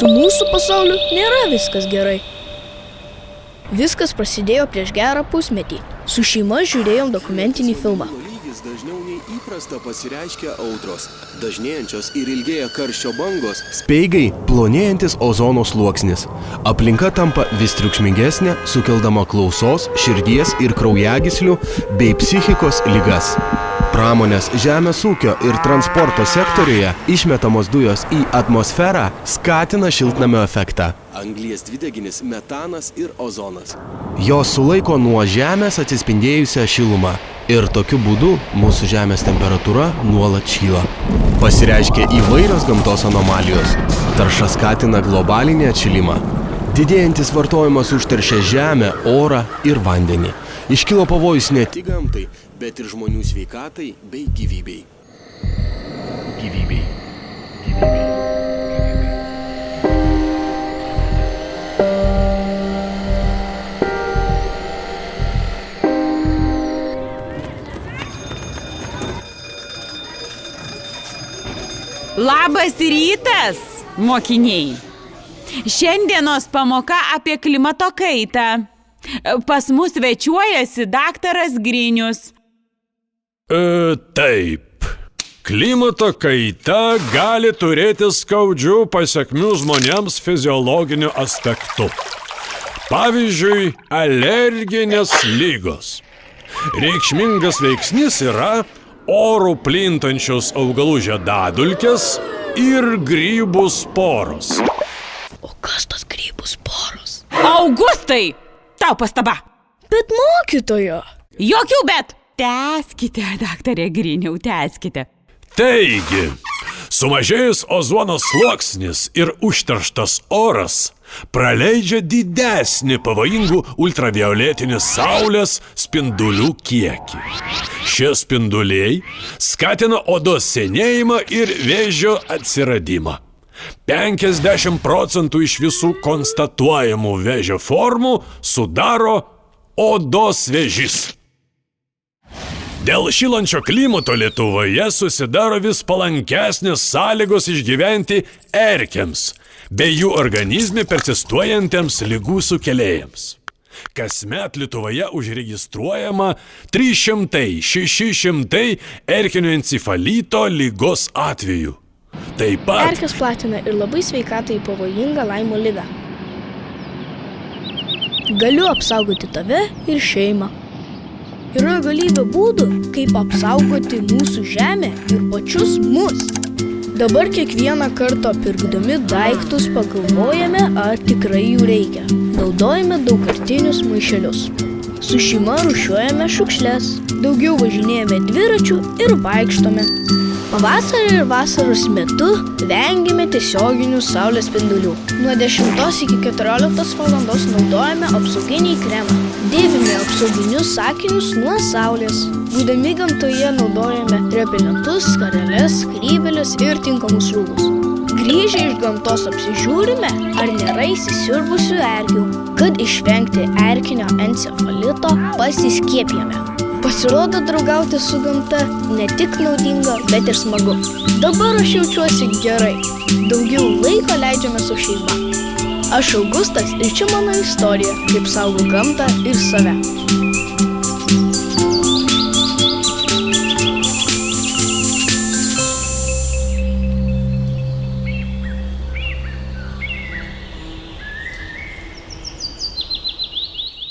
su mūsų pasauliu nėra viskas gerai. Viskas prasidėjo prieš gerą pusmetį. Su šeima žiūrėjom dokumentinį filmą. Dažniau nei įprasta pasireiškia audros, dažnėjančios ir ilgėja karščio bangos, speigai, plonėjantis ozono sluoksnis. Aplinka tampa vis triukšmingesnė, sukeldama klausos, širdies ir kraujagyslių bei psichikos ligas. Pramonės, žemės ūkio ir transporto sektoriuje išmetamos dujos į atmosferą skatina šiltnamio efektą. Anglies dvideginis, metanas ir ozonas. Jos sulaiko nuo žemės atsispindėjusią šilumą ir tokiu būdu mūsų žemės temperatūra nuolat šyla. Pasireiškia įvairios gamtos anomalijos. Tarša skatina globalinį atšilimą. Didėjantis vartojimas užteršia žemę, orą ir vandenį. Iškilo pavojus ne tik gamtai, bet ir žmonių sveikatai bei gyvybei. Labas rytas, mokiniai! Šiandienos pamoka apie klimato kaitą. Pas mus svečiuojasi daktaras Grinius. Taip. Klimato kaita gali turėti skaudžių pasekmių žmonėms fiziologiniu aspektu. Pavyzdžiui, alerginės ligos. Reikšmingas veiksnys yra orų plintančios augalų žiedadulkės ir grybų sporos. O kas tos grybų sporos? Augustai, tau pastaba. Bet mokytojo. Jokių bet. Tęskite, daktarė Griniau, tęskite. Taigi, sumažėjus ozono sluoksnis ir užterštas oras praleidžia didesnį pavojingų ultravioletinės saulės spindulių kiekį. Šie spinduliai skatina odos senėjimą ir vėžio atsiradimą. 50% iš visų konstatuojamų vėžio formų sudaro odos vėžys. Dėl šylančio klimato Lietuvoje susidaro vis palankesnės sąlygos išgyventi erkėms bei jų organizme persistuojantiems ligų sukėlėjams. Kasmet Lietuvoje užregistruojama 300–600 erkinio encefalito ligos atvejų. Taip pat Erkės platina ir labai sveikatai pavojingą Laimo ligą. Galiu apsaugoti tave ir šeimą. Yra galybė būdų, kaip apsaugoti mūsų žemę ir pačius mus. Dabar kiekvieną kartą pirkdami daiktus pagalvojame, ar tikrai jų reikia. Naudojame daugkartinius maišelius. Su šeima rūšiuojame šiukšles. Daugiau važinėjame dviračių ir vaikštome. Pavasario ir vasaros metu vengiame tiesioginių saulės spindulių. Nuo 10 iki 14 valandos naudojame apsauginį kremą. Dėvime apsauginius akinius nuo saulės. Būdami gamtoje naudojame repelentus, skareles, skrybėles ir tinkamus rūbus. Grįžę iš gamtos apsižiūrime, ar nėra įsisiurbusių erkių. Kad išvengti erkinio encefalito, pasiskiepijame. Pasirodo, draugauti su gamta ne tik naudinga, bet ir smagu. Dabar aš jaučiuosi gerai. Daugiau laiko leidžiame su šeima. Aš Augustas ir čia mano istorija, kaip saugo gamtą ir save.